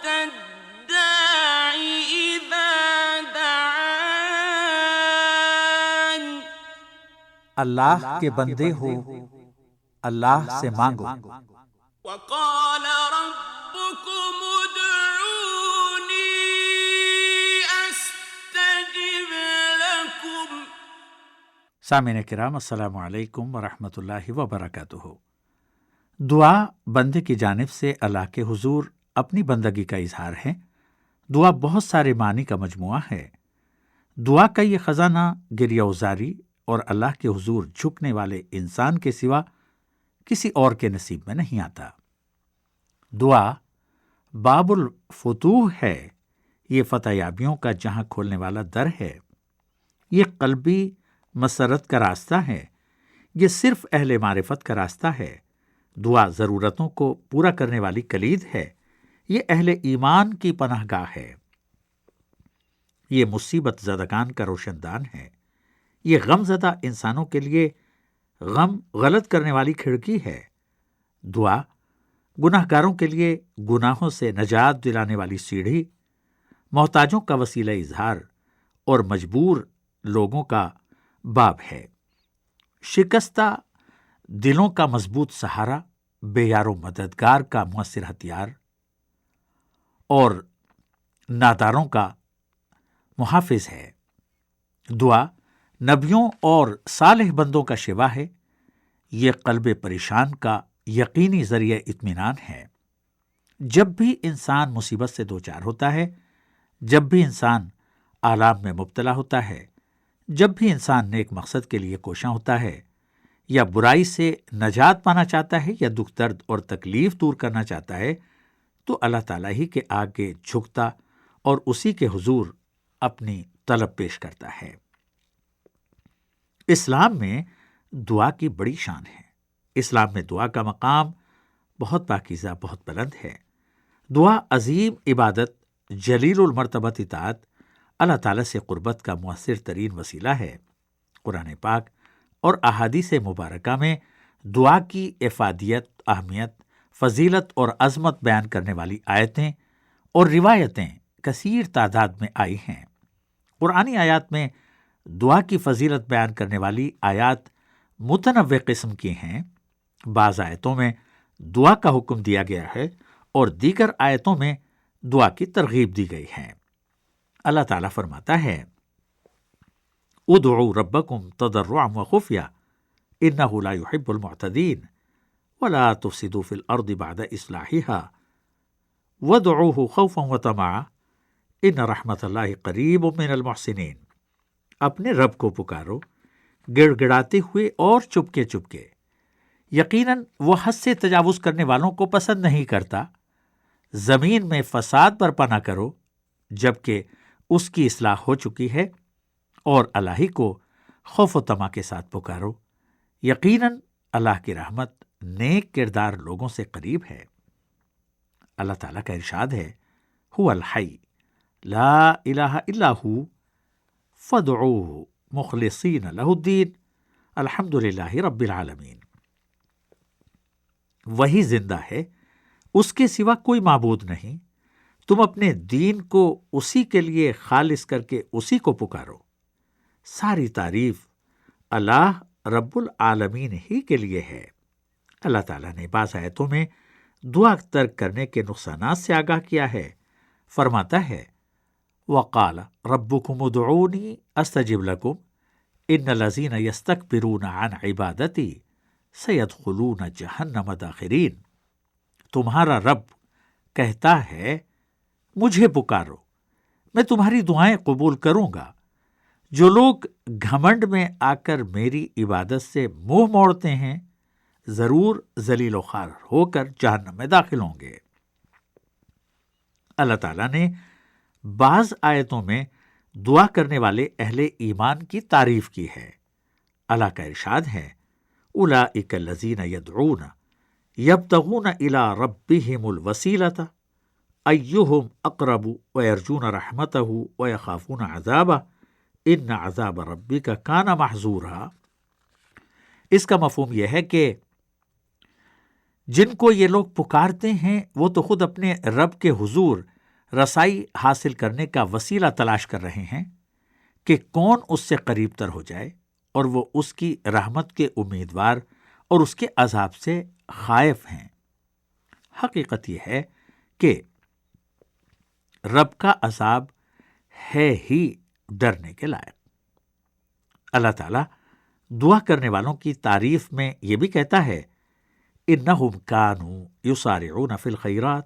الداع إذا دعان۔ اللہ کے بندے ہو، اللہ سے مانگو۔ وقال ربكم ادعوني استجب لكم۔ سامعین کرام، السلام علیکم ورحمۃ اللہ وبرکاتہ۔ دعا بندے کی جانب سے اللہ کے حضور اپنی بندگی کا اظہار ہے۔ دعا بہت سارے معنی کا مجموعہ ہے۔ دعا کا یہ خزانہ گریہ وزاری اور اللہ کے حضور جھکنے والے انسان کے سوا کسی اور کے نصیب میں نہیں آتا۔ دعا باب الفتوح ہے، یہ فتح یابیوں کا جہاں کھولنے والا در ہے۔ یہ قلبی مسرت کا راستہ ہے، یہ صرف اہل معرفت کا راستہ ہے۔ دعا ضرورتوں کو پورا کرنے والی کلید ہے، یہ اہل ایمان کی پناہ گاہ ہے۔ یہ مصیبت زدگان کا روشن دان ہے، یہ غم زدہ انسانوں کے لیے غم غلط کرنے والی کھڑکی ہے۔ دعا گناہ گاروں کے لیے گناہوں سے نجات دلانے والی سیڑھی، محتاجوں کا وسیلہ اظہار اور مجبور لوگوں کا باب ہے۔ شکستہ دلوں کا مضبوط سہارا، بے یار و مددگار کا مؤثر ہتھیار اور ناداروں کا محافظ ہے۔ دعا نبیوں اور صالح بندوں کا شیوا ہے، یہ قلب پریشان کا یقینی ذریعہ اطمینان ہے۔ جب بھی انسان مصیبت سے دوچار ہوتا ہے، جب بھی انسان آلام میں مبتلا ہوتا ہے، جب بھی انسان نیک مقصد کے لیے کوشاں ہوتا ہے، یا برائی سے نجات پانا چاہتا ہے، یا دکھ درد اور تکلیف دور کرنا چاہتا ہے، تو اللہ تعالیٰ ہی کے آگے جھکتا اور اسی کے حضور اپنی طلب پیش کرتا ہے۔ اسلام میں دعا کی بڑی شان ہے۔ اسلام میں دعا کا مقام بہت پاکیزہ، بہت بلند ہے۔ دعا عظیم عبادت، جلیل المرتبت اطاعت، اللہ تعالیٰ سے قربت کا مؤثر ترین وسیلہ ہے۔ قرآن پاک اور احادیث مبارکہ میں دعا کی افادیت، اہمیت، فضیلت اور عظمت بیان کرنے والی آیتیں اور روایتیں کثیر تعداد میں آئی ہیں۔ قرآنی آیات میں دعا کی فضیلت بیان کرنے والی آیات متنوع قسم کی ہیں۔ بعض آیتوں میں دعا کا حکم دیا گیا ہے اور دیگر آیتوں میں دعا کی ترغیب دی گئی ہے۔ اللہ تعالیٰ فرماتا ہے، ادعوا ربکم تضرعا وخفیا انہ لا يحب المعتدین ولا تفسدوا فی الارض بعد اصلاحها وادعوه خوفا وطمعا ان رحمت اللہ قریب من المحسنین۔ اپنے رب کو پکارو گڑ گڑاتے ہوئے اور چپکے چپکے، یقیناً وہ حد سے تجاوز کرنے والوں کو پسند نہیں کرتا۔ زمین میں فساد برپا نہ کرو جبکہ اس کی اصلاح ہو چکی ہے، اور اللہ ہی کو خوف و طمع کے ساتھ پکارو، یقیناً اللہ کی رحمت نیک کردار لوگوں سے قریب ہے۔ اللہ تعالیٰ کا ارشاد ہے، هو الحی لا الہ الا ہو فادعوہ مخلصین لہ الدین الحمد للہ رب العالمین۔ وہی زندہ ہے، اس کے سوا کوئی معبود نہیں، تم اپنے دین کو اسی کے لیے خالص کر کے اسی کو پکارو۔ ساری تعریف اللہ رب العالمین ہی کے لیے ہے۔ اللہ تعالیٰ نے بعض آیتوں میں دعا ترک کرنے کے نقصانات سے آگاہ کیا ہے۔ فرماتا ہے، وقال ربکم ادعونی استجب لکم ان الذین یستکبرون عن عبادتی سیدخلون جہنم داخرین۔ تمہارا رب کہتا ہے، مجھے پکارو، میں تمہاری دعائیں قبول کروں گا۔ جو لوگ گھمنڈ میں آ کر میری عبادت سے منہ موڑتے ہیں، ضرور ذلیل و خوار ہو کر جہنم میں داخل ہوں گے۔ اللہ تعالیٰ نے بعض آیتوں میں دعا کرنے والے اہل ایمان کی تعریف کی ہے۔ اللہ کا ارشاد ہے، اولئک الذین یدعون یبتغون الی ربہم الوسیلۃ ایہم اقرب ویرجون رحمتہ ویخافون عذابہ ان عذاب ربک کان محذورا۔ اس کا مفہوم یہ ہے کہ جن کو یہ لوگ پکارتے ہیں وہ تو خود اپنے رب کے حضور رسائی حاصل کرنے کا وسیلہ تلاش کر رہے ہیں کہ کون اس سے قریب تر ہو جائے، اور وہ اس کی رحمت کے امیدوار اور اس کے عذاب سے خائف ہیں۔ حقیقت یہ ہے کہ رب کا عذاب ہے ہی ڈرنے کے لائق۔ اللہ تعالیٰ دعا کرنے والوں کی تعریف میں یہ بھی کہتا ہے، انہم کانوا یسارعون فی الخیرات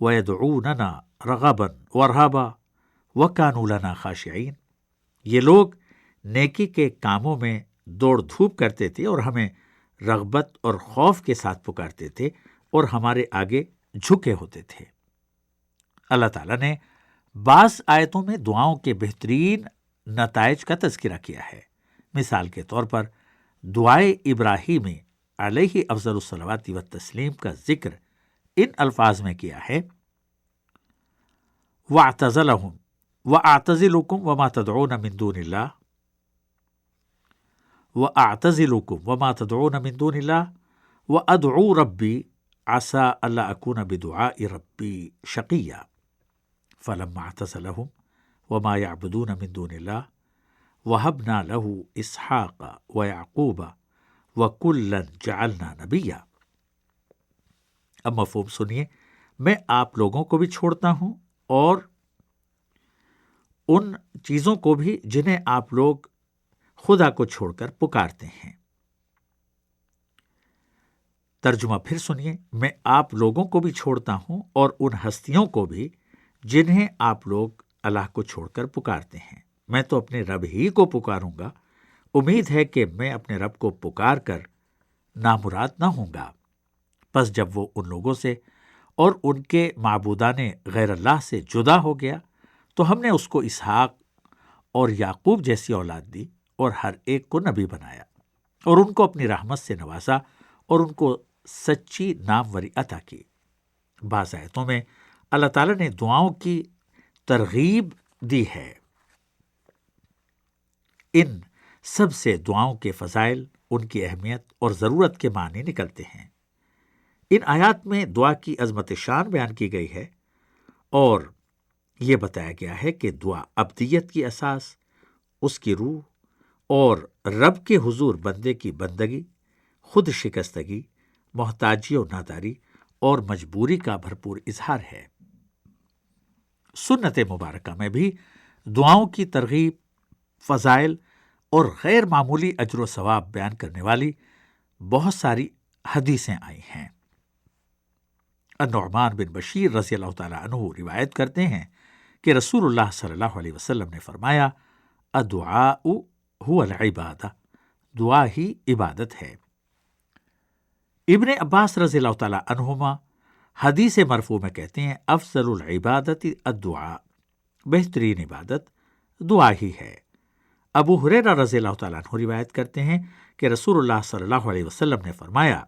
ویدعوننا رغبا ورہبا وکانوا لنا خاشعین۔ یہ لوگ نیکی کے کاموں میں دوڑ دھوپ کرتے تھے اور ہمیں رغبت اور خوف کے ساتھ پکارتے تھے اور ہمارے آگے جھکے ہوتے تھے۔ اللہ تعالیٰ نے بعض آیتوں میں دعاؤں کے بہترین نتائج کا تذکرہ کیا ہے۔ مثال کے طور پر دعائے ابراہیمی علیہ افضل الصلوات والتسلیم کا ذکر ان الفاظ میں کیا ہے، وَاعْتَزَلَهُمْ وَأَعْتَزِلُكُمْ وَمَا تَدْعُونَ مِن دُونِ اللَّهِ وَأَعْتَزِلُكُمْ وَمَا تَدْعُونَ مِن دُونِ اللَّهِ وَأَدْعُو رَبِّي عَسَىٰ أَلَّا أَكُونَ بِدُعَاءِ رَبِّي شَقِيًّا فَلَمَّا اعْتَزَلَهُمْ وَمَا يَعْبُدُونَ مِن دُونِ اللَّهِ وَهَبْنَا لَهُ إِسْحَاقَ وَيَعْقُوبَ وَكُلًّا جَعَلْنَا نَبِيًّا۔ اب مفہوم سنیے، میں آپ لوگوں کو بھی چھوڑتا ہوں اور ان چیزوں کو بھی جنہیں آپ لوگ خدا کو چھوڑ کر پکارتے ہیں۔ ترجمہ پھر سنیے، میں آپ لوگوں کو بھی چھوڑتا ہوں اور ان ہستیوں کو بھی جنہیں آپ لوگ اللہ کو چھوڑ کر پکارتے ہیں۔ میں تو اپنے رب ہی کو پکاروں گا، امید ہے کہ میں اپنے رب کو پکار کر نامراد نہ ہوں گا۔ پس جب وہ ان لوگوں سے اور ان کے معبودان غیر اللہ سے جدا ہو گیا تو ہم نے اس کو اسحاق اور یعقوب جیسی اولاد دی اور ہر ایک کو نبی بنایا اور ان کو اپنی رحمت سے نوازا اور ان کو سچی ناموری عطا کی۔ بعض آیتوں میں اللہ تعالیٰ نے دعاؤں کی ترغیب دی ہے۔ ان سب سے دعاؤں کے فضائل، ان کی اہمیت اور ضرورت کے معنی نکلتے ہیں۔ ان آیات میں دعا کی عظمت شان بیان کی گئی ہے اور یہ بتایا گیا ہے کہ دعا ابدیت کی اساس، اس کی روح اور رب کے حضور بندے کی بندگی، خود شکستگی، محتاجی و ناداری اور مجبوری کا بھرپور اظہار ہے۔ سنت مبارکہ میں بھی دعاؤں کی ترغیب، فضائل اور غیر معمولی اجر و ثواب بیان کرنے والی بہت ساری حدیثیں آئی ہیں۔ النعمان بن بشیر رضی اللہ تعالیٰ عنہ روایت کرتے ہیں کہ رسول اللہ صلی اللہ علیہ وسلم نے فرمایا، الدعاء هو العبادہ، دعا ہی عبادت ہے۔ ابن عباس رضی اللہ تعالیٰ عنہما حدیث مرفوع میں کہتے ہیں، افضل العبادت الدعاء، بہترین عبادت دعا ہی ہے۔ ابو ہریرہ رضی اللہ تعالیٰ عنہ روایت کرتے ہیں کہ رسول اللہ صلی اللہ علیہ وسلم نے فرمایا،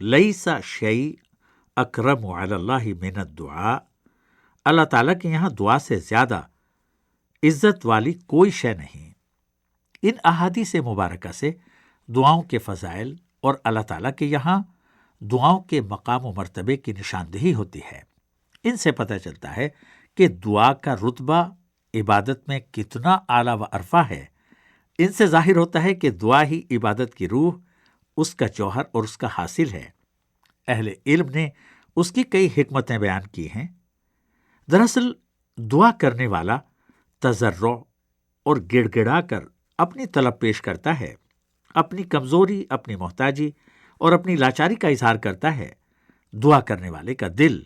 لیس شیء اکرم علی اللہ من الدعاء، اللہ تعالیٰ کے یہاں دعا سے زیادہ عزت والی کوئی شے نہیں۔ ان احادیث مبارکہ سے دعاؤں کے فضائل اور اللہ تعالیٰ کے یہاں دعاؤں کے مقام و مرتبے کی نشاندہی ہوتی ہے۔ ان سے پتہ چلتا ہے کہ دعا کا رتبہ عبادت میں کتنا اعلیٰ و ارفع ہے۔ ان سے ظاہر ہوتا ہے کہ دعا ہی عبادت کی روح، اس کا جوہر اور اس کا حاصل ہے۔ اہل علم نے اس کی کئی حکمتیں بیان کی ہیں۔ دراصل دعا کرنے والا تضرع اور گڑ گڑا کر اپنی طلب پیش کرتا ہے، اپنی کمزوری، اپنی محتاجی اور اپنی لاچاری کا اظہار کرتا ہے۔ دعا کرنے والے کا دل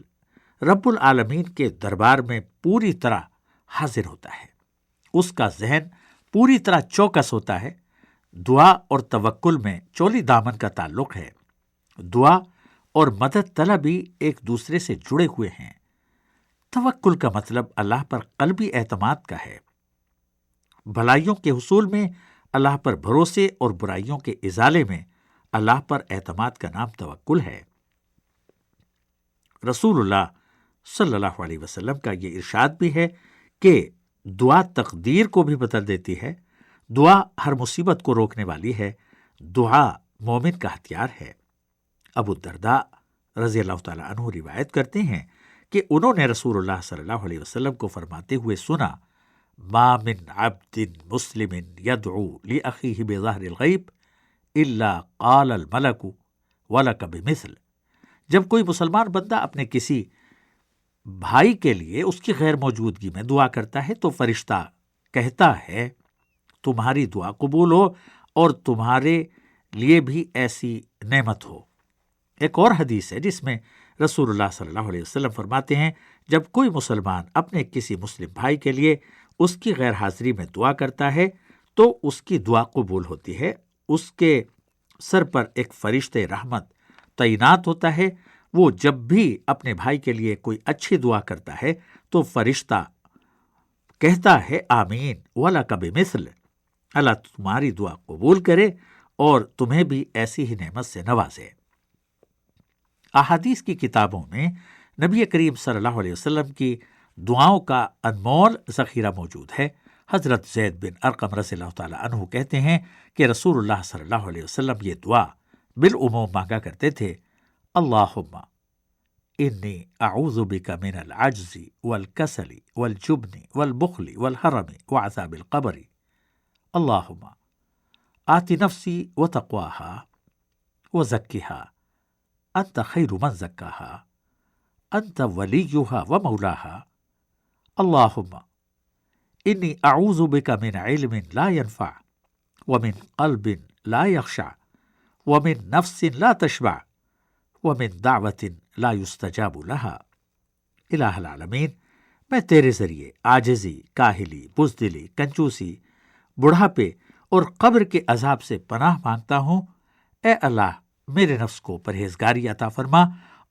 رب العالمین کے دربار میں پوری طرح حاضر ہوتا ہے، اس کا ذہن پوری طرح چوکس ہوتا ہے۔ دعا اور توکل میں چولی دامن کا تعلق ہے۔ دعا اور مدد طلبی ایک دوسرے سے جڑے ہوئے ہیں۔ توکل کا مطلب اللہ پر قلبی اعتماد کا ہے۔ بھلائیوں کے حصول میں اللہ پر بھروسے اور برائیوں کے ازالے میں اللہ پر اعتماد کا نام توکل ہے۔ رسول اللہ صلی اللہ علیہ وسلم کا یہ ارشاد بھی ہے کہ دعا تقدیر کو بھی بدل دیتی ہے، دعا ہر مصیبت کو روکنے والی ہے، دعا مومن کا ہتھیار ہے۔ ابو الدرداء رضی اللہ تعالیٰ عنہ روایت کرتے ہیں کہ انہوں نے رسول اللہ صلی اللہ علیہ وسلم کو فرماتے ہوئے سنا، ما من عبد مسلم يدعو لأخيه بظہر الغیب الا قال الملک ولک بمثل۔ جب کوئی مسلمان بندہ اپنے کسی بھائی کے لیے اس کی غیر موجودگی میں دعا کرتا ہے تو فرشتہ کہتا ہے تمہاری دعا قبول ہو اور تمہارے لیے بھی ایسی نعمت ہو۔ ایک اور حدیث ہے جس میں رسول اللہ صلی اللہ علیہ وسلم فرماتے ہیں، جب کوئی مسلمان اپنے کسی مسلم بھائی کے لیے اس کی غیر حاضری میں دعا کرتا ہے تو اس کی دعا قبول ہوتی ہے۔ اس کے سر پر ایک فرشتے رحمت تعینات ہوتا ہے، وہ جب بھی اپنے بھائی کے لیے کوئی اچھی دعا کرتا ہے تو فرشتہ کہتا ہے آمین وَلَکَ بِمِثْلِ، اللہ تمہاری دعا قبول کرے اور تمہیں بھی ایسی ہی نعمت سے نوازے۔ احادیث کی کتابوں میں نبی کریم صلی اللہ علیہ وسلم کی دعاؤں کا انمول ذخیرہ موجود ہے۔ حضرت زید بن ارقم رضی اللہ تعالی عنہ کہتے ہیں کہ رسول اللہ صلی اللہ علیہ وسلم یہ دعا بالعموم مانگا کرتے تھے، اللہم انی اعوذ بک من العجز والکسل والجبن والبخل والحرم وعذاب القبر، اللہم آت نفسی وتقواها وزکها انت خیر من زکاها انت ولیها ومولاها، اللہم انی اعوذ بک من علم لا ينفع ومن قلب لا يخشع ومن نفس لا تشبع ومن دعوت لا يستجاب لها۔ الہ العالمین، میں تیرے ذریعے عاجزی، کاہلی، بزدلی، کنجوسی، بڑھاپے اور قبر کے عذاب سے پناہ مانگتا ہوں۔ اے اللہ، میرے نفس کو پرہیزگاری عطا فرما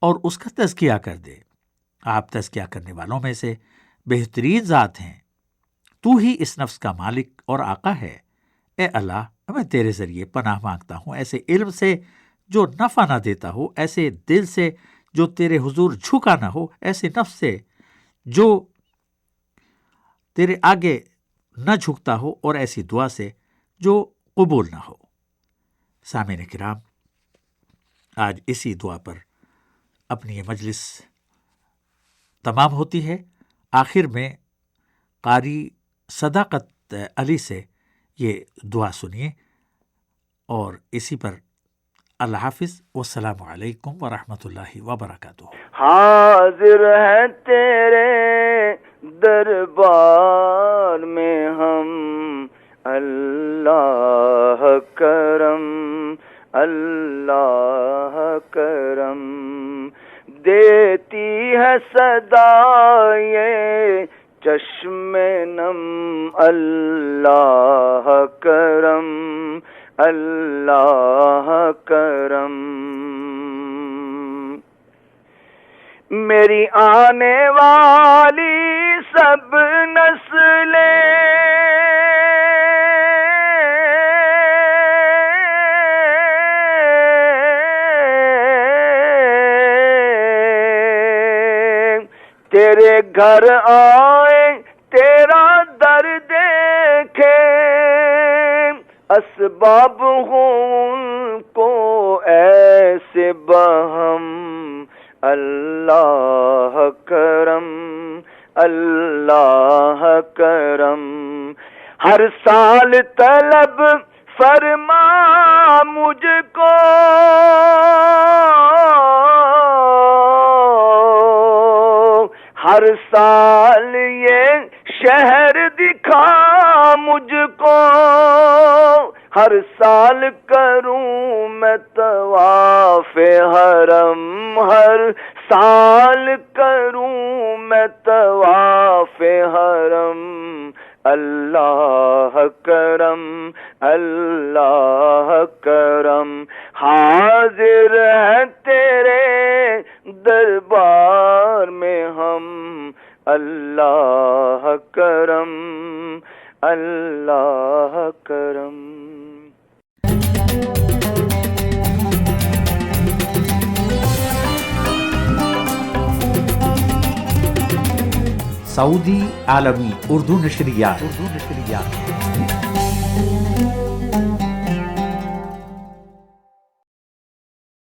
اور اس کا تزکیہ کر دے۔ آپ تزکیہ کرنے والوں میں سے بہترین ذات ہیں، تو ہی اس نفس کا مالک اور آقا ہے۔ اے اللہ، میں تیرے ذریعے پناہ مانگتا ہوں ایسے علم سے جو نفع نہ دیتا ہو، ایسے دل سے جو تیرے حضور جھکا نہ ہو، ایسے نفس سے جو تیرے آگے نہ جھکتا ہو، اور ایسی دعا سے جو قبول نہ ہو۔ سامعین کرام، آج اسی دعا پر اپنی یہ مجلس تمام ہوتی ہے۔ آخر میں قاری صداقت علی سے یہ دعا سنیے، اور اسی پر اللہ حافظ، والسلام علیکم ورحمۃ اللہ وبرکاتہ۔ حاضر ہے تیرے دربار میں ہم، اللہ کرم اللہ کرم، دیتی ہے صدا یہ چشم نم، اللہ کرم اللہ کرم۔ میری آنے والی سب نسلیں تیرے گھر آئے، تیرا در دیکھے، اسباب ہوں ان کو ایسے بہم، اللہ کرم اللہ کرم۔ ہر سال طلب فرما مجھ کو، ہر سال یہ شہر دکھا مجھ کو، ہر سال کروں میں طواف حرم، ہر سال کروں میں طواف حرم، اللہ کرم اللہ کرم۔ حاضر ہے تیرے دربار میں ہم، اللہ کرم اللہ کرم۔ سعودی عالمی اردو نشریات